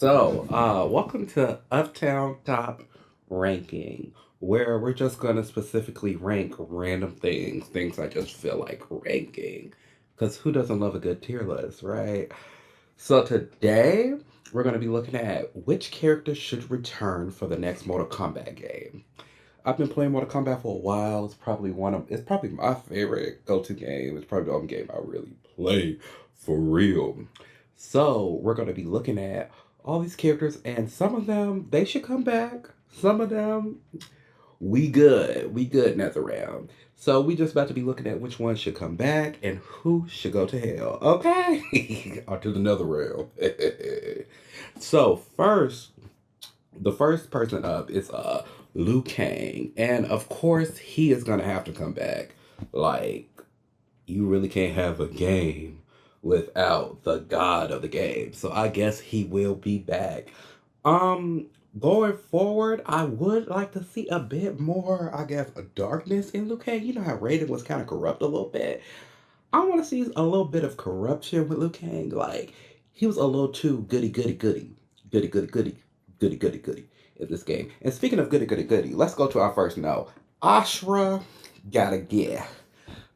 Welcome to Uptown Top Ranking, where we're just going to specifically rank random things I just feel like ranking. Because who doesn't love a good tier list, right? So, today we're going to be looking at which character should return for the next Mortal Kombat game. I've been playing Mortal Kombat for a while. It's probably my favorite go-to game. It's probably the only game I really play for real. So we're gonna be looking at all these characters, and some of them they should come back. Some of them we good another round. So we just about to be looking at which one should come back and who should go to hell. Okay, on to another round. So first, the first person up is Liu Kang, and of course he is gonna have to come back. Like, you really can't have a game without the god of the game. So I guess he will be back. Um, Going forward, I would like to see a bit more, I guess, darkness in Liu Kang. You know how Raiden was kind of corrupt a little bit. I want to see a little bit of corruption with Liu Kang. Like, he was a little too goody in this game. And speaking of goody, let's go to our first note. Ashra gotta get.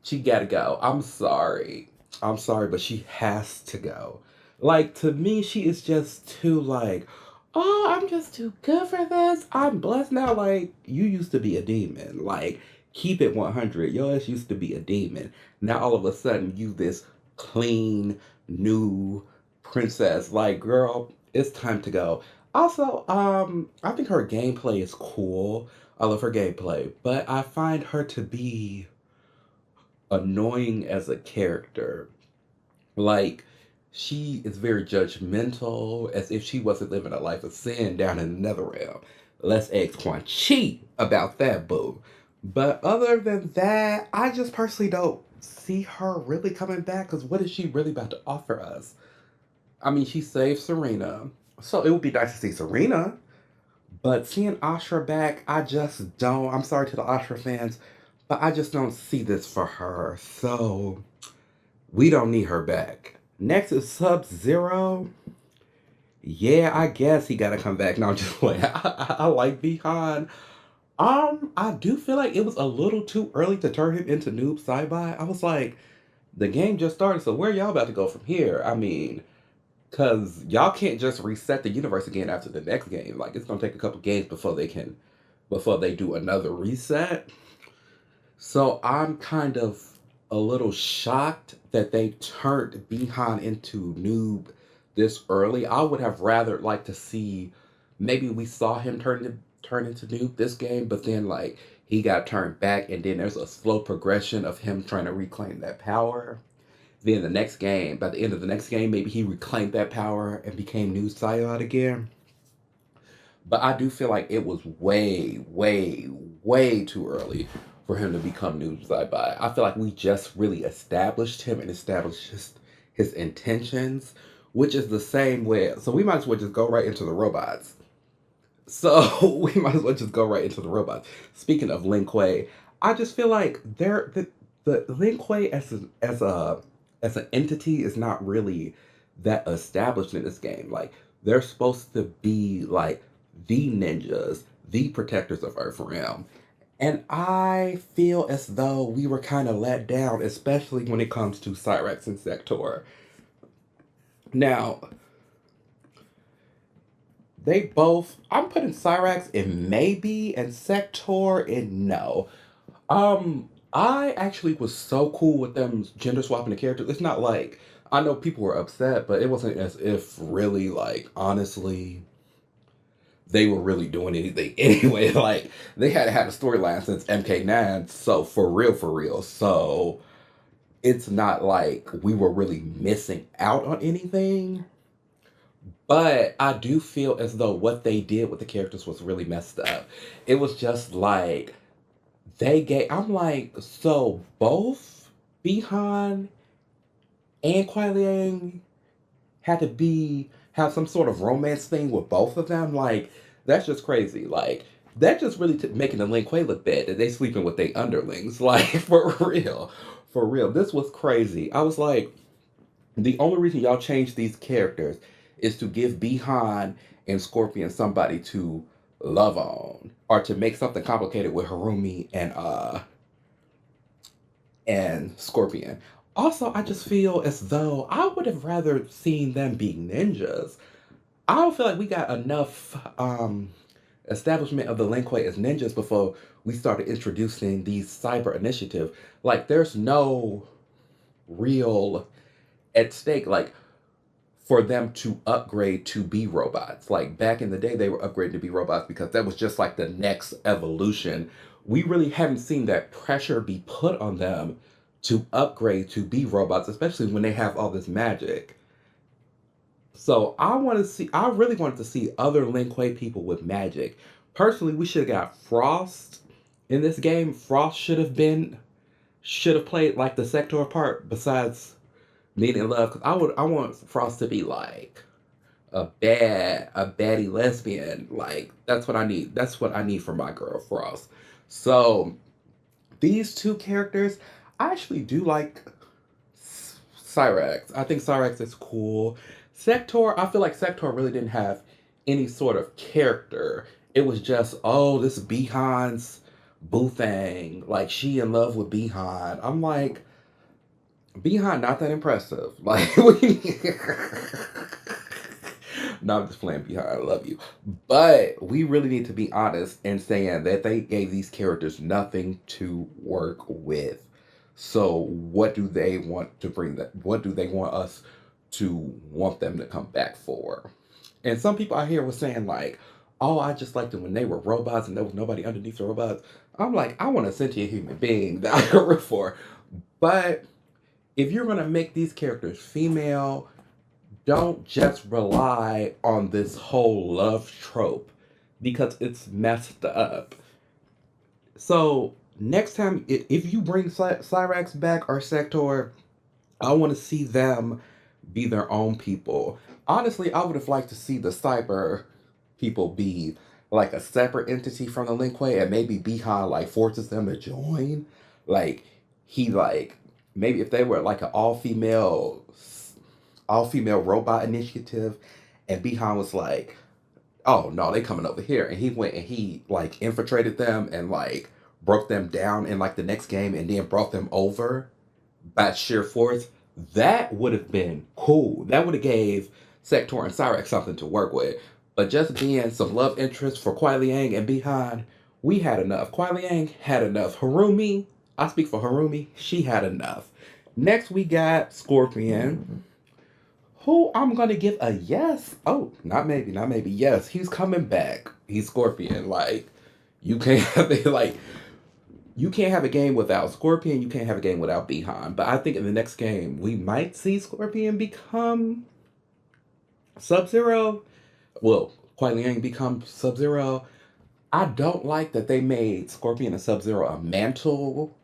She gotta go. I'm sorry. I'm sorry, but she has to go. Like, to me, she is just too, like, oh, I'm just too good for this. I'm blessed now. Like, you used to be a demon. Like, keep it 100. Your ass used to be a demon. Now, all of a sudden, you this clean, new princess. Like, girl, it's time to go. Also, I think her gameplay is cool. I love her gameplay, but I find her to be annoying as a character. Like, she is very judgmental, as if she wasn't living a life of sin down in the nether realm. Let's ask Quan Chi about that, boo. But other than that, I just personally don't see her really coming back, because what is she really about to offer us? I mean, she saved Serena. So it would be nice to see Serena, but seeing Ashra back, I just don't. I'm sorry to the Ashra fans, but I just don't see this for her. So we don't need her back. Next is Sub Zero. Yeah, I guess he gotta come back. No, I'm just playing. I like Bihan. I do feel like it was a little too early to turn him into Noob Sci-Fi. I was like, the game just started, so where y'all about to go from here? I mean, cause y'all can't just reset the universe again after the next game. Like, it's gonna take a couple games before they do another reset. So I'm kind of a little shocked that they turned Bihan into Noob this early. I would have rather liked to see, maybe we saw him turn into Noob this game, but then like he got turned back, and then there's a slow progression of him trying to reclaim that power. Then the next game, by the end of the next game, maybe he reclaimed that power and became Noob Saiyot again. But I do feel like it was way too early for him to become Noob Saibot. I feel like we just really established him and established his intentions, which is the same way. So we might as well just go right into the robots. So we might as well just go right into the robots. Speaking of Lin Kuei, I just feel like the Lin Kuei as an entity is not really that established in this game. Like, they're supposed to be like the ninjas, the protectors of Earth Realm. And I feel as though we were kind of let down, especially when it comes to Cyrax and Sector. Now, I'm putting Cyrax in maybe and Sector in no. I actually was so cool with them gender swapping the characters. It's not like, I know people were upset, but it wasn't as if really, like, honestly, they were really doing anything anyway. Like, they had had a storyline since MK9, so for real. So it's not like we were really missing out on anything. But I do feel as though what they did with the characters was really messed up. It was just like I'm like, so both Bihan and Kuai Liang had to have some sort of romance thing with both of them. Like, that's just crazy. Like, that just really making the Lin Kuei look bad that they sleeping with their underlings. Like, for real. This was crazy. I was like, the only reason y'all changed these characters is to give Bihan and Scorpion somebody to love on, or to make something complicated with Harumi and Scorpion. Also, I just feel as though I would have rather seen them be ninjas. I don't feel like we got enough establishment of the Lin Kuei as ninjas before we started introducing these cyber initiative. Like, there's no real at stake. Like, for them to upgrade to be robots. Like back in the day, they were upgraded to be robots because that was just like the next evolution. We really haven't seen that pressure be put on them to upgrade to be robots, especially when they have all this magic. So I really wanted to see other Lin Kuei people with magic. Personally, we should have got Frost in this game. Frost should have played like the Sector part besides Needing Love, because I want Frost to be like a baddie lesbian. Like that's what I need. That's what I need for my girl Frost. So these two characters, I actually do like Cyrax. I think Cyrax is cool. Sector, I feel like Sector really didn't have any sort of character. It was just, oh, this is Bihan's boo thing. Like she in love with Bihan. I'm like, Bihan not that impressive. Like no, I'm just playing Behind. I love you. But we really need to be honest in saying that they gave these characters nothing to work with. So what do they want to bring that? What do they want us to want them to come back for? And some people out here were saying like, "Oh, I just liked them when they were robots and there was nobody underneath the robots." I'm like, I want a sentient human being that I can root for. But if you're gonna make these characters female, don't just rely on this whole love trope because it's messed up. So next time, if you bring Cyrax back or Sector, I want to see them be their own people. Honestly, I would have liked to see the cyber people be like a separate entity from the Lin Kuei, and maybe Bihan like forces them to join. Like he like maybe if they were like an all female robot initiative, and Bihan was like, "Oh no, they coming over here," and he went and he like infiltrated them and like broke them down in like the next game, and then brought them over by sheer force. That would have been cool. That would have gave Sector and Cyrex something to work with. But just being some love interest for Kuai Liang and Bihan, we had enough. Kuai Liang had enough. Harumi, I speak for Harumi, she had enough. Next we got Scorpion, who I'm gonna give a yes. Oh, not maybe. Yes, he's coming back. He's Scorpion. Like you can't have it. Like you can't have a game without Scorpion. You can't have a game without Bihan. But I think in the next game we might see Scorpion become Sub Zero. Well, Kuai Liang become Sub Zero. I don't like that they made Scorpion and Sub Zero a mantle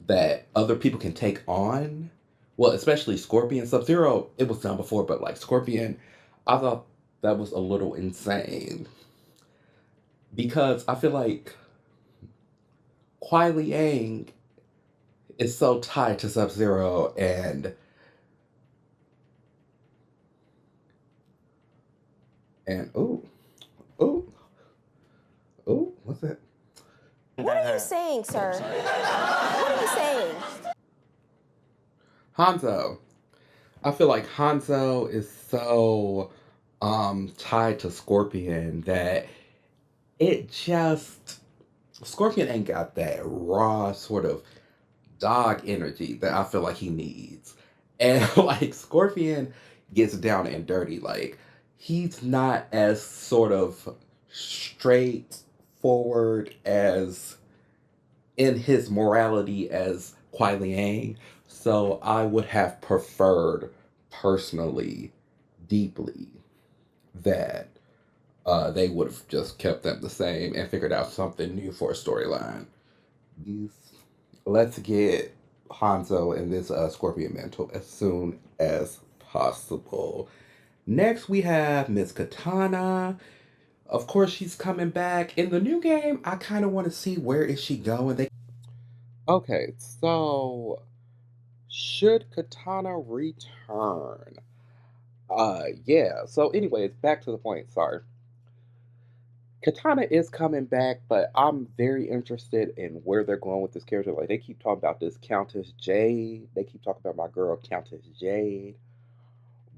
that other people can take on. Well, especially Scorpion. Sub Zero, it was done before, but like Scorpion, I thought that was a little insane because I feel like Kuai Liang is so tied to Sub Zero and ooh what's that? What are you saying, sir? What are you saying? Hanzo. I feel like Hanzo is so tied to Scorpion that it just Scorpion ain't got that raw sort of dog energy that I feel like he needs. And like Scorpion gets down and dirty. Like he's not as sort of straightforward as in his morality as Kuai Liang. So I would have preferred personally, deeply, that they would have just kept them the same and figured out something new for a storyline. Let's get Hanzo and this Scorpion mantle as soon as possible. Next, we have Miss Katana. Of course, she's coming back in the new game. I kind of want to see where is she going. Okay, so should Katana return? Yeah. So, anyways, back to the point. Sorry. Katana is coming back, but I'm very interested in where they're going with this character. Like they keep talking about this Countess Jade. They keep talking about my girl Countess Jade.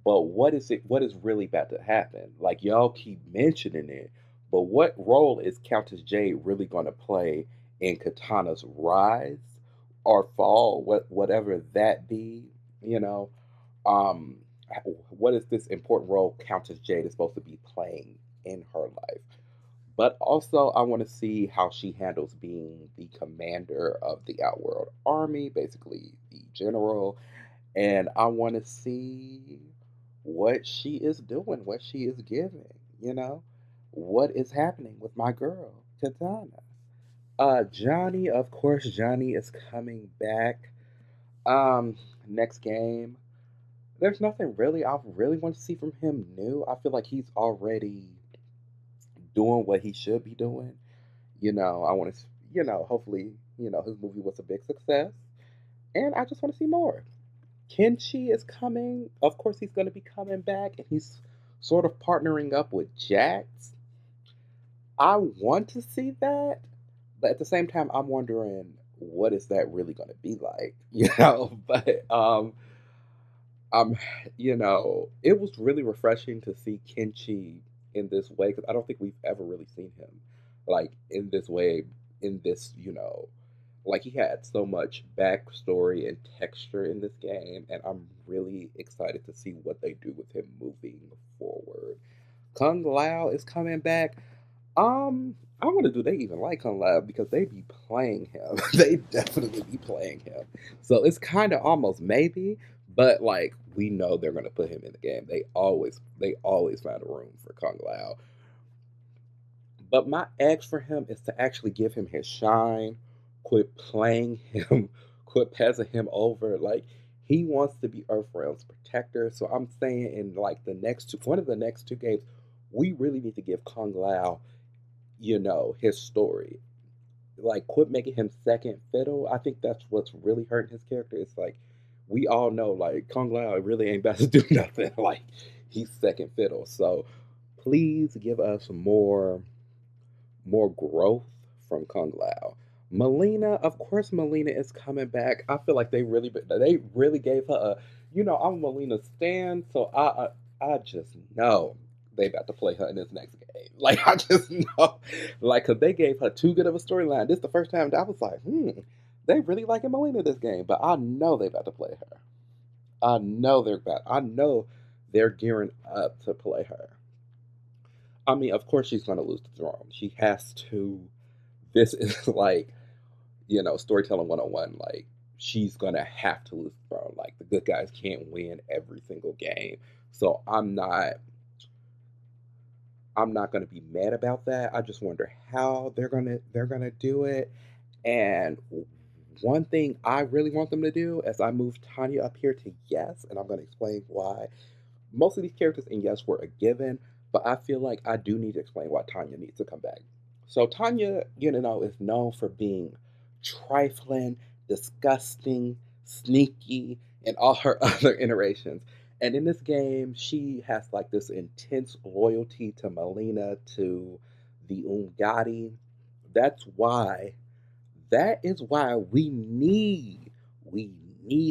But what is it? What is really about to happen? Like y'all keep mentioning it, but what role is Countess Jade really going to play in Katana's rise or fall? Whatever that be, you know. Um, what is this important role Countess Jade is supposed to be playing in her life? But also, I want to see how she handles being the commander of the Outworld Army, basically the general. And I want to see what she is doing, what she is giving, you know? What is happening with my girl, Katana? Johnny, of course, Johnny is coming back. Um, Next game. There's nothing really I really want to see from him new. I feel like he's already doing what he should be doing. I want to, hopefully, his movie was a big success. And I just want to see more. Kenshi is coming. Of course, he's going to be coming back, and he's sort of partnering up with Jax. I want to see that, but at the same time, I'm wondering what is that really going to be like, But um, it was really refreshing to see Kenshi in this way because I don't think we've ever really seen him like in this way, in this, like he had so much backstory and texture in this game, and I'm really excited to see what they do with him moving forward. Kung Lao is coming back. I wonder do they even like Kung Lao because they be playing him. They definitely be playing him. So it's kind of almost maybe, but like we know they're gonna put him in the game. They always find a room for Kung Lao. But my ask for him is to actually give him his shine, quit playing him, quit passing him over. Like he wants to be Earthrealm's protector. So I'm saying in like one of the next two games, we really need to give Kung Lao, his story. Like quit making him second fiddle. I think that's what's really hurting his character. It's like we all know like Kung Lao really ain't about to do nothing. Like he's second fiddle. So please give us more growth from Kung Lao. Melina, of course, Melina is coming back. I feel like they really gave her a, I'm a Melina stan, so I just know they about to play her in this next game. Like I just know, like, cause they gave her too good of a storyline. This is the first time that I was like, they really liking Melina this game, but I know they about to play her. I know they're gearing up to play her. I mean, of course she's gonna lose the throne. She has to. This is like, storytelling 101. Like, she's gonna have to lose the throne. Like, the good guys can't win every single game. So I'm not gonna be mad about that. I just wonder how they're gonna do it. And one thing I really want them to do as I move Tanya up here to yes, and I'm gonna explain why. Most of these characters in Yes were a given, but I feel like I do need to explain why Tanya needs to come back. So Tanya, is known for being trifling, disgusting, sneaky, and all her other iterations. And in this game, she has like this intense loyalty to Melina, to the Ungati. That's why that is why we need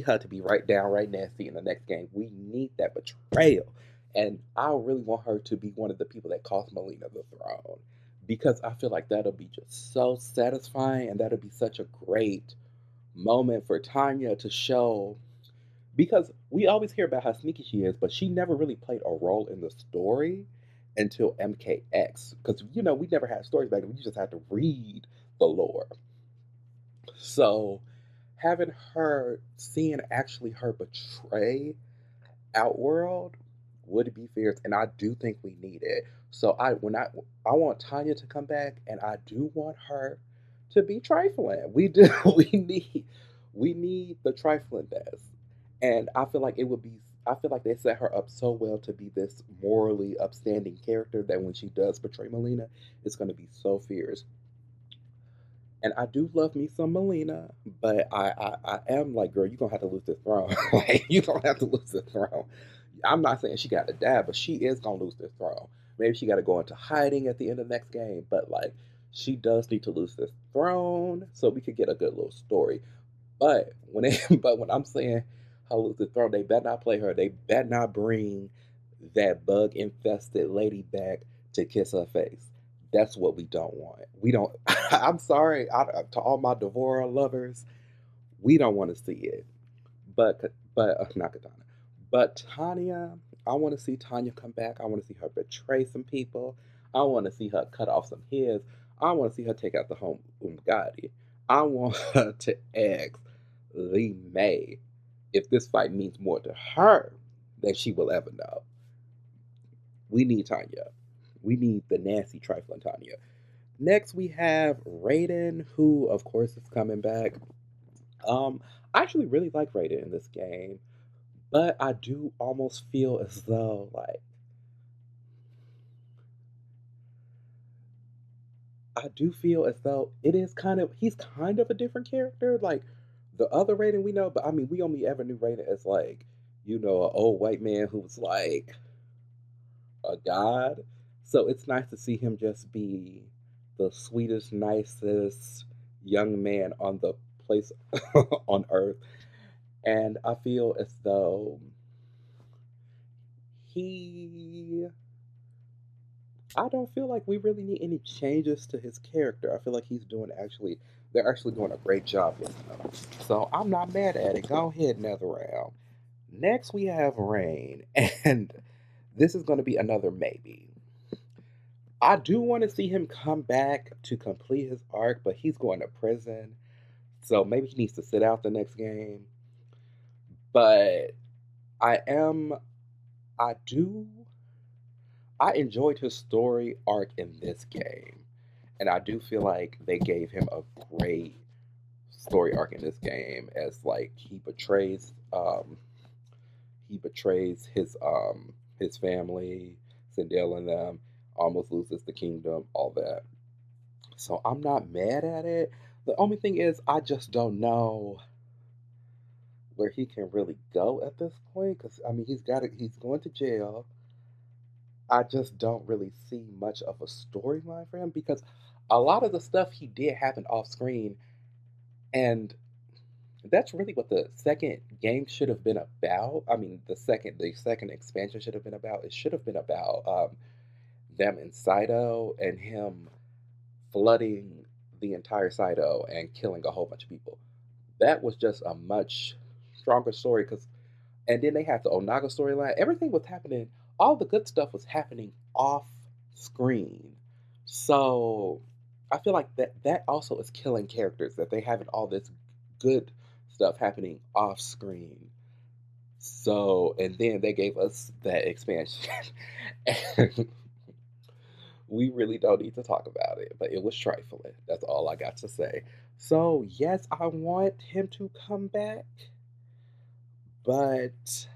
her to be right down, right nasty in the next game. We need that betrayal. And I really want her to be one of the people that cost Melina the throne. Because I feel like that'll be just so satisfying and that'll be such a great moment for Tanya to show, because we always hear about how sneaky she is, but she never really played a role in the story until MKX. Because we never had stories back then. We just had to read the lore. So having her seeing actually her betray Outworld would be fierce, and I do think we need it. So I want Tanya to come back, and I do want her to be trifling. We do we need the trifling death, and I feel like it would be. I feel like they set her up so well to be this morally upstanding character that when she does betray Melina, it's going to be so fierce. And I do love me some Melina, but I am like, girl, you're gonna have to lose this throne. Like, you're gonna have to lose this throne. I'm not saying she got to die, but she is gonna lose this throne. Maybe she got to go into hiding at the end of the next game, but like she does need to lose this throne so we could get a good little story. But when it, but when I'm saying her lose the throne, they better not play her. They better not bring that bug infested lady back to kiss her face. That's what we don't want. We don't. I'm sorry to all my Devora lovers. We don't want to see it. But not Katana. But Tanya, I want to see Tanya come back. I want to see her betray some people. I want to see her cut off some heads. I want to see her take out the home Umgadi. I want her to ask Lee May if this fight means more to her than she will ever know. We need Tanya. We need the nasty trifling Tanya. Next we have Raiden, who of course is coming back. Um, I actually really like Raiden in this game. But I do almost feel as though, like, I do feel as though he's kind of a different character. Like, the other Raiden we know, but I mean, we only ever knew Raiden as, like, an old white man who was, like, a god. So it's nice to see him just be the sweetest, nicest young man on the place on earth. And I feel as though he I don't feel like we really need any changes to his character. I feel like they're actually doing a great job with him. So I'm not mad at it. Go ahead, another round. Next we have Rain, and this is going to be another maybe. I do want to see him come back to complete his arc, but he's going to prison, so maybe he needs to sit out the next game. But I am, I do, I enjoyed his story arc in this game. And I do feel like they gave him a great story arc in this game as like he betrays his family, Sindel and them, almost loses the kingdom, all that. So I'm not mad at it. The only thing is I just don't know where he can really go at this point because I mean he's going to jail. I just don't really see much of a storyline for him because a lot of the stuff he did happen off screen, and that's really what the second game should have been about. I mean, the second expansion should have been about. It should have been about them in Saito and him flooding the entire Saito and killing a whole bunch of people. That was just a much stronger story because and then they had the Onaga storyline. Everything was happening. All the good stuff was happening off screen. So I feel like that also is killing characters that they having all this good stuff happening off screen. So and then they gave us that expansion. And we really don't need to talk about it, but it was trifling. That's all I got to say. So yes, I want him to come back, but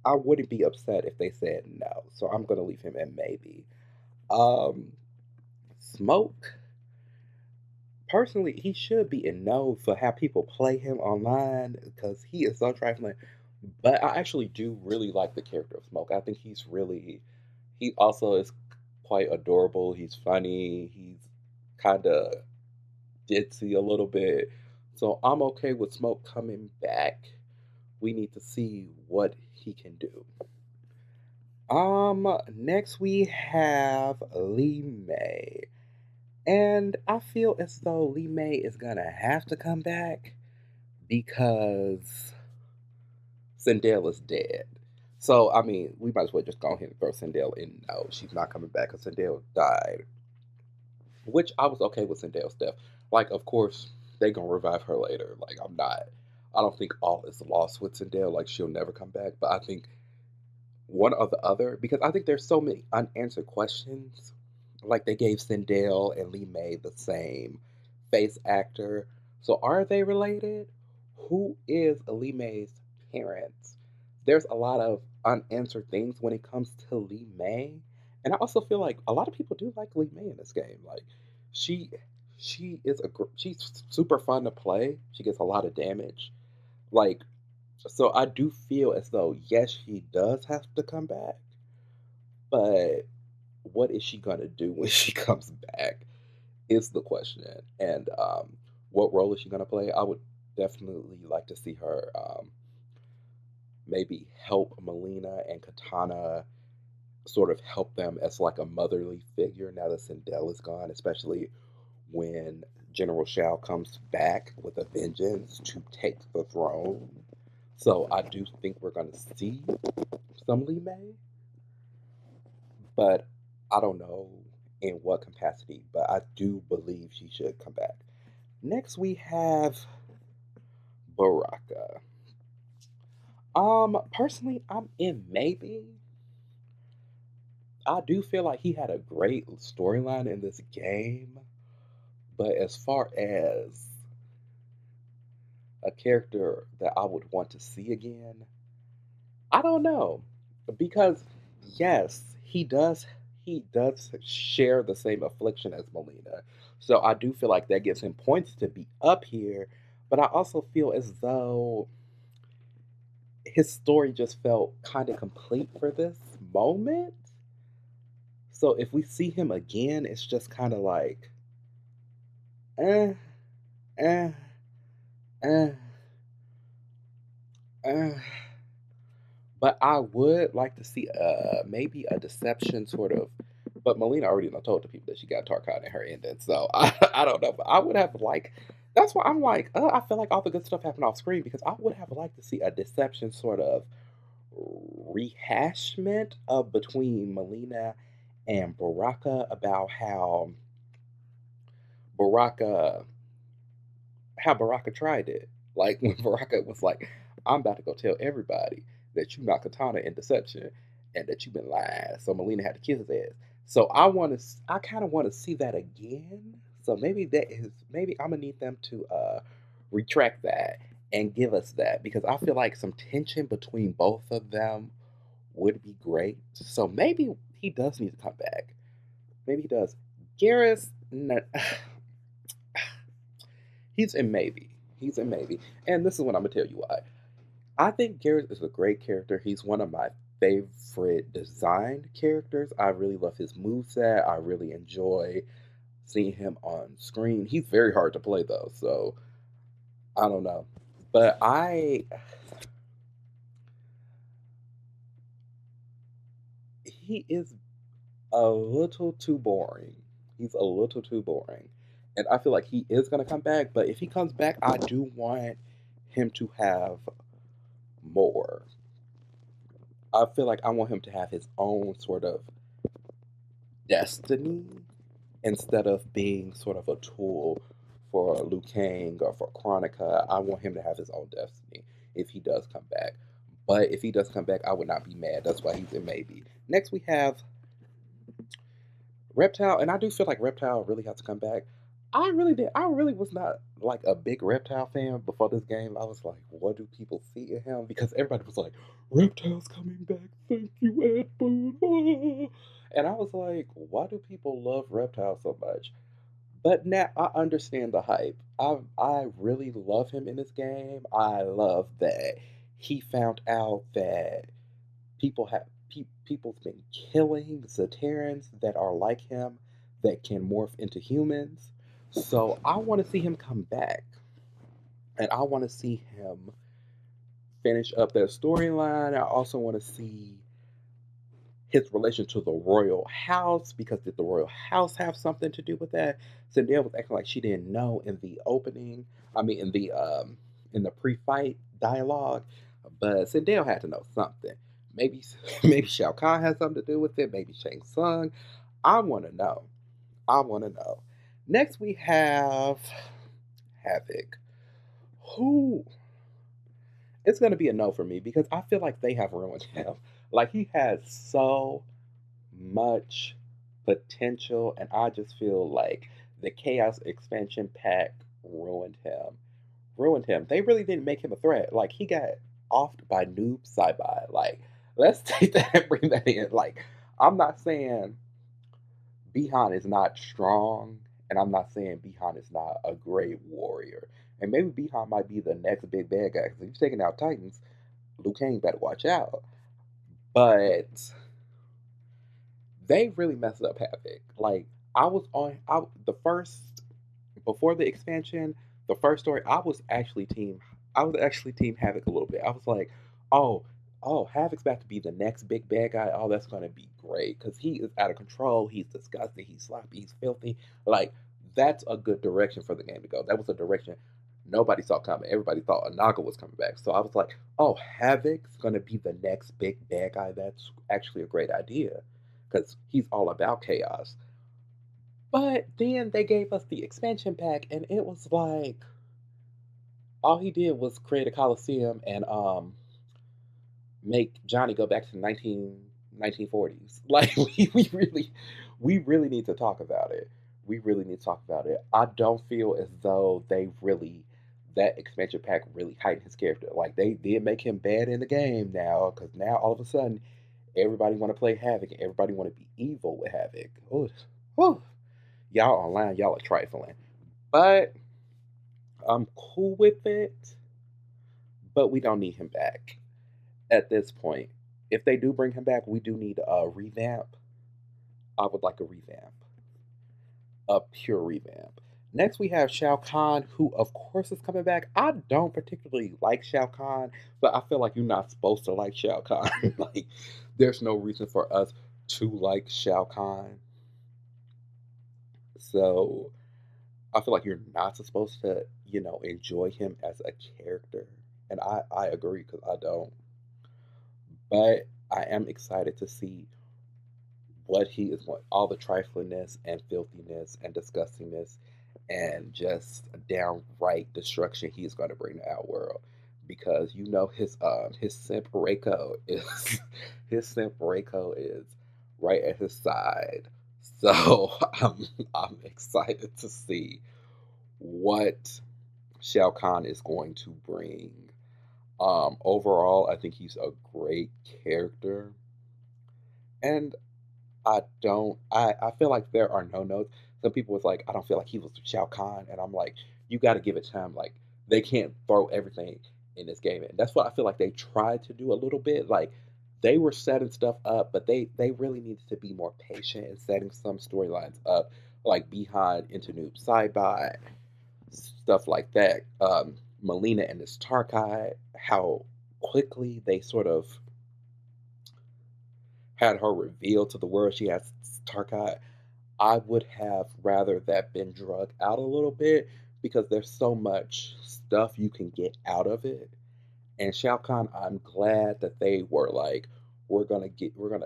I wouldn't be upset if they said no. So I'm gonna leave him in maybe. Um, Smoke. Personally, he should be in no for how people play him online because he is so trifling. But I actually do really like the character of Smoke. I think he also is quite adorable. He's funny. He's kind of ditzy a little bit. So I'm okay with Smoke coming back. We need to see what he can do. Next we have Lee May. And I feel as though Lee May is gonna have to come back because Sindel is dead. So, I mean, we might as well just go ahead and throw Sindel in. No, she's not coming back because Sindel died. Which I was okay with Sindel's death. Like, of course, they gonna revive her later. Like, I don't think all is lost with Sindel. Like, she'll never come back. But I think one or the other because I think there's so many unanswered questions. Like they gave Sindel and Lee May the same face actor. So are they related? Who is Lee May's parents? There's a lot of unanswered things when it comes to Lee May. And I also feel like a lot of people do like Lee May in this game. Like she she's super fun to play. She gets a lot of damage. Like So I do feel as though, yes, she does have to come back, but what is she gonna do when she comes back is the question. And what role is she gonna play? I would definitely like to see her maybe help Melina and Katana sort of help them as like a motherly figure now that Sindel is gone, especially when General Shao comes back with a vengeance to take the throne. So I do think we're gonna see some Lee May, but I don't know in what capacity. But I do believe she should come back. Next we have Baraka. Personally, I'm in maybe. I do feel like he had a great storyline in this game, but as far as a character that I would want to see again, I don't know. Because yes, he does share the same affliction as Molina. So I do feel like that gives him points to be up here, but I also feel as though his story just felt kind of complete for this moment. So if we see him again, it's just kind of like, eh, eh, eh, eh. But I would like to see maybe a deception sort of. But Melina already done told the people that she got Tarkon in her ending, so I don't know. But I would have like. That's why I'm like, I feel like all the good stuff happened off screen because I would have liked to see a deception sort of rehashment of between Melina and Baraka about Baraka how Baraka tried it. Like when Baraka was like, I'm about to go tell everybody that you knocked Katana in deception and that you've been lying. So Melina had to kiss his ass. So I kind of want to see that again. So maybe I'm gonna need them to retract that and give us that because I feel like some tension between both of them would be great. So maybe he does need to come back. Maybe he does. Garrus, no, he's in maybe. He's in maybe. And this is what I'm gonna tell you why. I think Garrett is a great character. He's one of my favorite designed characters. I really love his moveset. I really enjoy seeing him on screen. He's very hard to play though, so I don't know. But he is a little too boring. He's a little too boring. And I feel like he is gonna come back, but if he comes back, I do want him to have more. I feel like I want him to have his own sort of destiny instead of being sort of a tool for Liu Kang or for Chronica. I want him to have his own destiny if he does come back. But if he does come back, I would not be mad. That's why he's in maybe. Next, we have Reptile, and I do feel like Reptile really has to come back. I really did. I really was not like a big Reptile fan before this game. I was like, what do people see in him? Because everybody was like, Reptile's coming back. Thank you, Ed Boon. Ah." And I was like, why do people love Reptile so much? But now I understand the hype. I really love him in this game. I love that he found out that people's been killing Zaterans that are like him that can morph into humans. So I want to see him come back, and I want to see him finish up that storyline. I also want to see his relation to the royal house because did the royal house have something to do with that? Zendaya was acting like she didn't know in the opening. I mean, in the pre-fight dialogue, but Zendaya had to know something. Maybe maybe Shao Kahn has something to do with it. Maybe Shang Tsung. I want to know. I want to know. Next we have Havoc. Who? It's gonna be a no for me because I feel like they have ruined him. Like he has so much potential, and I just feel like the Chaos expansion pack ruined him. Ruined him. They really didn't make him a threat. Like he got offed by Noob Saibai. Like let's take that and bring that in. Like I'm not saying Bihan is not strong, and I'm not saying Bihan is not a great warrior. And maybe Bihan might be the next big bad guy because he's taking out Titans. Liu Kang better watch out. But they really messed up Havoc. Like the first before the expansion, the first story, I was actually team Havoc a little bit. I was like, oh, Havoc's about to be the next big bad guy. Oh, that's gonna be great. Cause he is out of control, he's disgusting, he's sloppy, he's filthy. Like, that's a good direction for the game to go. That was a direction nobody saw coming. Everybody thought Anaga was coming back. So I was like, oh, Havoc's gonna be the next big bad guy. That's actually a great idea. Because he's all about chaos. But then they gave us the expansion pack, and it was like all he did was create a coliseum and make Johnny go back to 1940s. Like, we really need to talk about it. We really need to talk about it. I don't feel as though that expansion pack really heightened his character. Like, they did make him bad in the game now, because now all of a sudden everybody want to play Havoc and everybody want to be evil with Havoc. Ooh, whew. Y'all online, y'all are trifling. But I'm cool with it, but we don't need him back at this point. If they do bring him back, we do need a revamp. I would like a revamp, a pure revamp. Next, we have Shao Kahn, who of course is coming back. I don't particularly like Shao Kahn, but I feel like you're not supposed to like Shao Kahn. Like, there's no reason for us to like Shao Kahn. So I feel like you're not supposed to, enjoy him as a character. And I agree because I don't. But I am excited to see what he is going, all the triflingness and filthiness and disgustingness and just downright destruction he's going to bring to our world. Because his simp Reiko is his simp Reiko is right at his side. So I'm excited to see what Shao Kahn is going to bring. Overall, I think he's a great character, and I feel like there are no notes. Some people was like, I don't feel like he was Shao Kahn, and I'm like, you got to give it time. Like, they can't throw everything in this game, and that's what I feel like they tried to do a little bit. Like, they were setting stuff up, but they really needed to be more patient in setting some storylines up, like behind Into Noob Side stuff like that. Melina and this Tarkai, how quickly they sort of had her reveal to the world she has Tarkai. I would have rather that been drug out a little bit because there's so much stuff you can get out of it. And Shao Kahn, I'm glad that they were like, we're gonna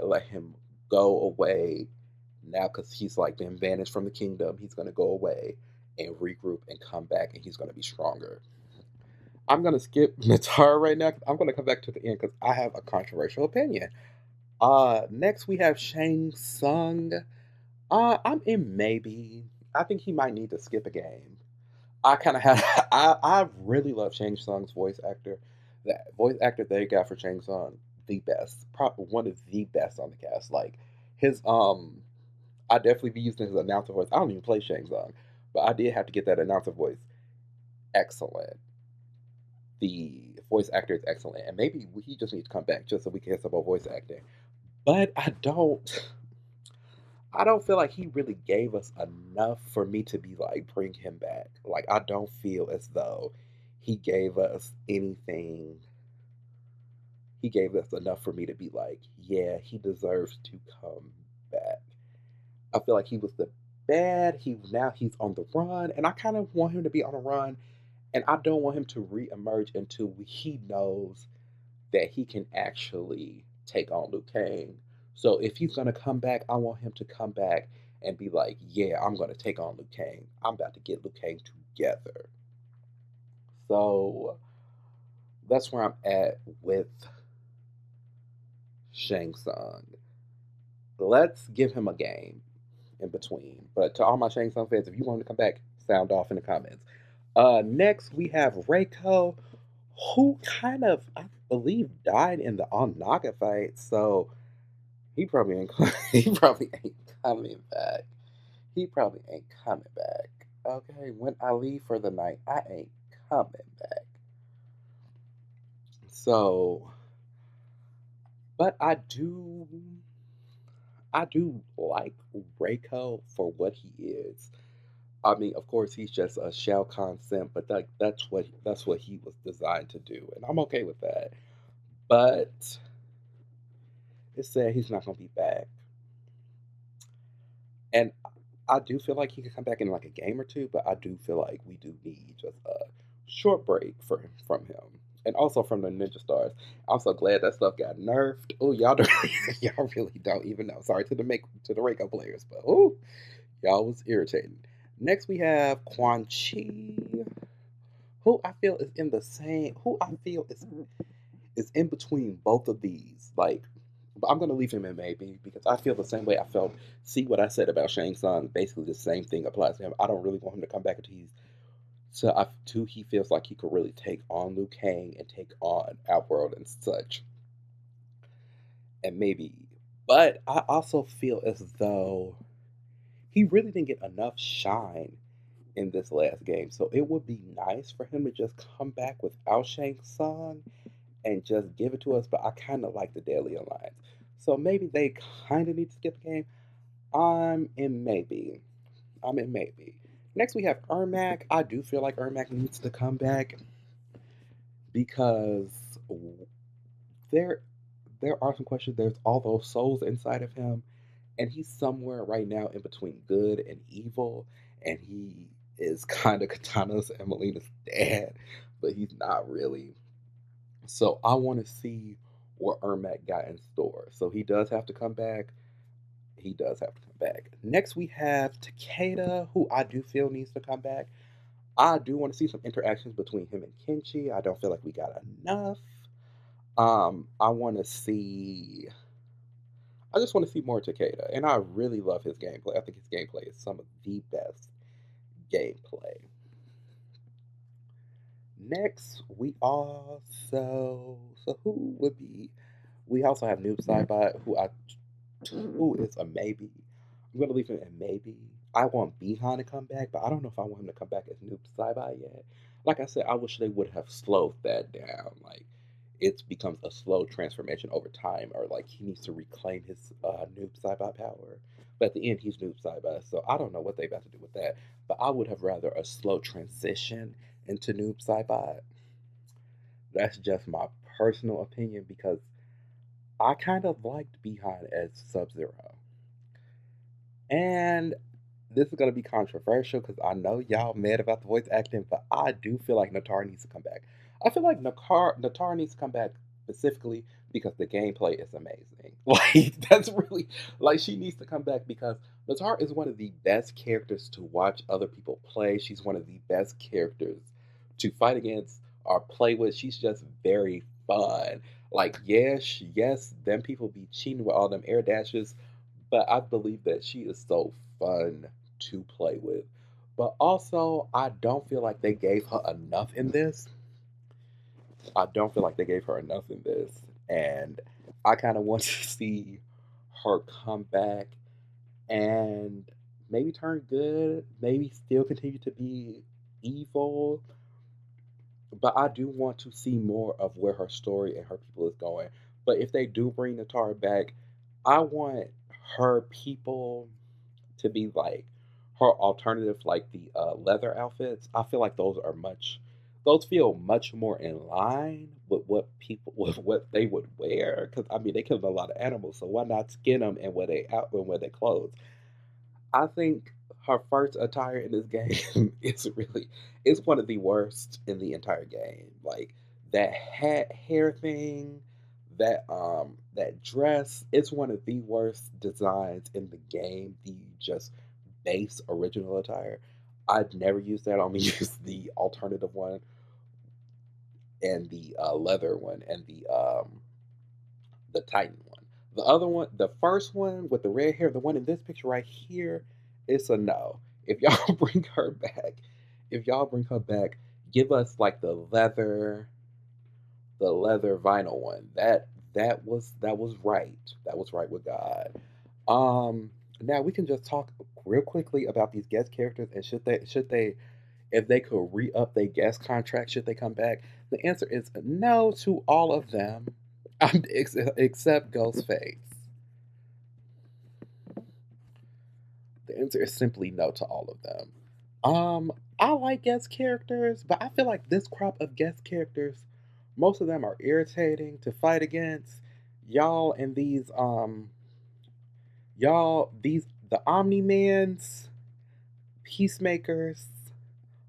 let him go away now because he's like been banished from the kingdom. He's gonna go away and regroup and come back, and he's gonna be stronger. I'm gonna skip Natara right now. I'm gonna come back to the end because I have a controversial opinion. Next we have Shang Tsung. I'm in maybe. I think he might need to skip a game. I kind of had. I really love Shang Tsung's voice actor. That voice actor they got for Shang Tsung, the best, probably one of the best on the cast. Like his I definitely be using his announcer voice. I don't even play Shang Tsung, but I did have to get that announcer voice. Excellent. The voice actor is excellent, and maybe he just needs to come back just so we can get some more voice acting. But I don't feel like he really gave us enough for me to be like bring him back. Like, I don't feel as though he gave us anything. He gave us enough for me to be like, yeah, he deserves to come back. I feel like he was the bad. He's on the run, and I kind of want him to be on the run, and I don't want him to re-emerge until he knows that he can actually take on Liu Kang. So if he's gonna come back, I want him to come back and be like, "Yeah, I'm gonna take on Liu Kang. I'm about to get Liu Kang together." So that's where I'm at with Shang Tsung. Let's give him a game in between. But to all my Shang Tsung fans, if you want to come back, sound off in the comments. Next we have Reiko, who kind of I believe died in the Naga fight. So he probably ain't. He probably ain't coming back. He probably ain't coming back. Okay, when I leave for the night, I ain't coming back. So But I do like Reiko for what he is. I mean, of course, he's just a shell concept, but that's what he was designed to do, and I'm okay with that. But it said he's not gonna be back, and I do feel like he could come back in like a game or two, but I do feel like we do need just a short break from him, and also from the Ninja Stars. I'm so glad that stuff got nerfed. Oh, y'all don't, y'all really don't even know. Sorry to the Reiko players, but oh, y'all was irritating. Next, we have Quan Chi, who I feel is in the same. Who I feel is in between both of these. Like, but I'm gonna leave him in maybe because I feel the same way I felt. See what I said about Shang Tsung. Basically, the same thing applies to him. I don't really want him to come back until he feels like he could really take on Liu Kang and take on Outworld and such, and maybe. But I also feel as though he really didn't get enough shine in this last game. So it would be nice for him to just come back without Shang Tsung and just give it to us. But I kind of like the Daily Alliance. So maybe they kind of need to skip the game. I'm in maybe. I'm in maybe. Next we have Ermac. I do feel like Ermac needs to come back because there there are some questions. There's all those souls inside of him, and he's somewhere right now in between good and evil, and he is kind of Katana's and Melina's dad, but he's not really. So I want to see what Ermac got in store. So he does have to come back. He does have to come back. Next we have Takeda, who I do feel needs to come back. I do want to see some interactions between him and Kenshi. I don't feel like we got enough. I want to see. I just want to see more Takeda, and I really love his gameplay. I think his gameplay is some of the best gameplay. Next, we also who would be? We also have Noob Saibot, who is a maybe. I'm gonna leave him at maybe. I want Bihan to come back, but I don't know if I want him to come back as Noob Saibot yet. Like I said, I wish they would have slowed that down. Like it becomes a slow transformation over time, or like he needs to reclaim his Noob Saibot power. But at the end, he's Noob Saibot, so I don't know what they about to do with that. But I would have rather a slow transition into Noob Saibot. That's just my personal opinion because I kind of liked Behind as Sub Zero. And this is going to be controversial because I know y'all mad about the voice acting, but I do feel like Natar needs to come back. I feel like Natar needs to come back specifically because the gameplay is amazing. Like, that's really, like, she needs to come back because Natar is one of the best characters to watch other people play. She's one of the best characters to fight against or play with. She's just very fun. Like, yes, them people be cheating with all them air dashes, but I believe that she is so fun to play with. But also, I don't feel like they gave her enough in this. I don't feel like they gave her enough in this. And I kind of want to see her come back and maybe turn good, maybe still continue to be evil. But I do want to see more of where her story and her people is going. But if they do bring Natara back, I want her people to be like her alternative, like the leather outfits. I feel like those feel much more in line with what people with what they would wear. Because I mean, they killed a lot of animals, so why not skin them and wear their clothes? I think her first attire in this game is one of the worst in the entire game. Like that hat hair thing, that dress, it's one of the worst designs in the game. The just base original attire. I'd never use that. I only use the alternative one and the leather one and the Titan one. The other one, the first one with the red hair, the one in this picture right here, it's a no. If y'all bring her back, if y'all bring her back, give us like the leather vinyl one. That was right. That was right with God. Now we can just talk real quickly about these guest characters and should they if they could re up their guest contract, should they come back? The answer is no to all of them. Except Ghostface. The answer is simply no to all of them. I like guest characters, but I feel like this crop of guest characters, most of them are irritating to fight against. Y'all and the Omni-Mans, Peacemakers,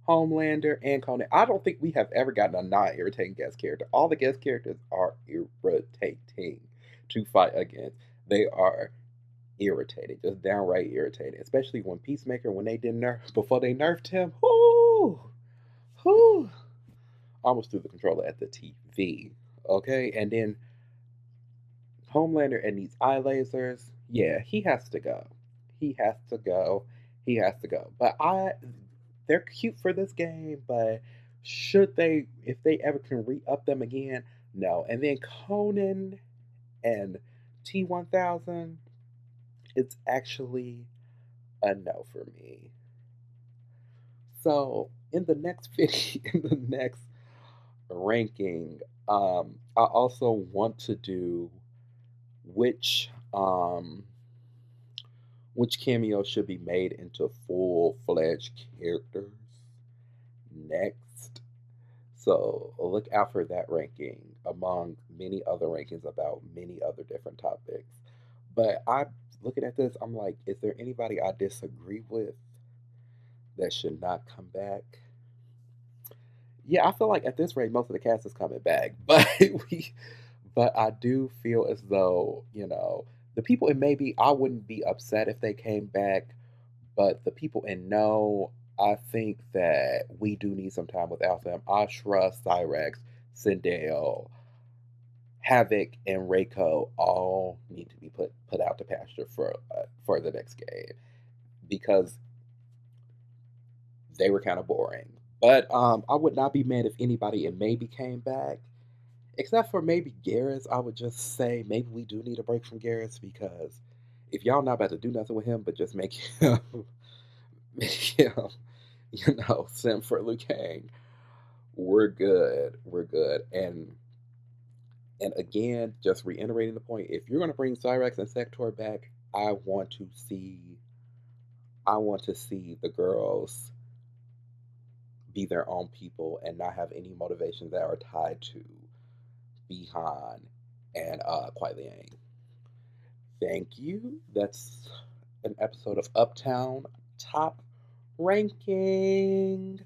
Homelander, and Conan. I don't think we have ever gotten a non-irritating guest character. All the guest characters are irritating to fight against. They are irritated, just downright irritated. Especially when Peacemaker, when they didn't nerf before they nerfed him. Whoo, whoo, almost threw the controller at the TV. Okay, and then Homelander and these eye lasers. Yeah, he has to go. He has to go. He has to go. They're cute for this game, but should they, if they ever can re-up them again, no. And then Conan and T1000, it's actually a no for me. So in the next video, in the next ranking, I also want to do which um which cameos should be made into full-fledged characters next. So look out for that ranking among many other rankings about many other different topics. But I looking at this, I'm like, is there anybody I disagree with that should not come back? Yeah, I feel like at this rate, most of the cast is coming back, but I do feel as though the people in maybe I wouldn't be upset if they came back, but the people in no, I think that we do need some time without them. Ashra, Cyrex, Sindel, Havoc, and Reiko all need to be put out to pasture for the next game because they were kind of boring. But I would not be mad if anybody in maybe came back, except for maybe Garrus. I would just say maybe we do need a break from Garrus because if y'all not about to do nothing with him, but just make him, make him, simp for Liu Kang, we're good. We're good. And again, just reiterating the point, if you're gonna bring Cyrex and Sector back, I want to see the girls be their own people and not have any motivations that are tied to Bihan and Kuai Liang. Thank you. That's an episode of Uptown Top Ranking.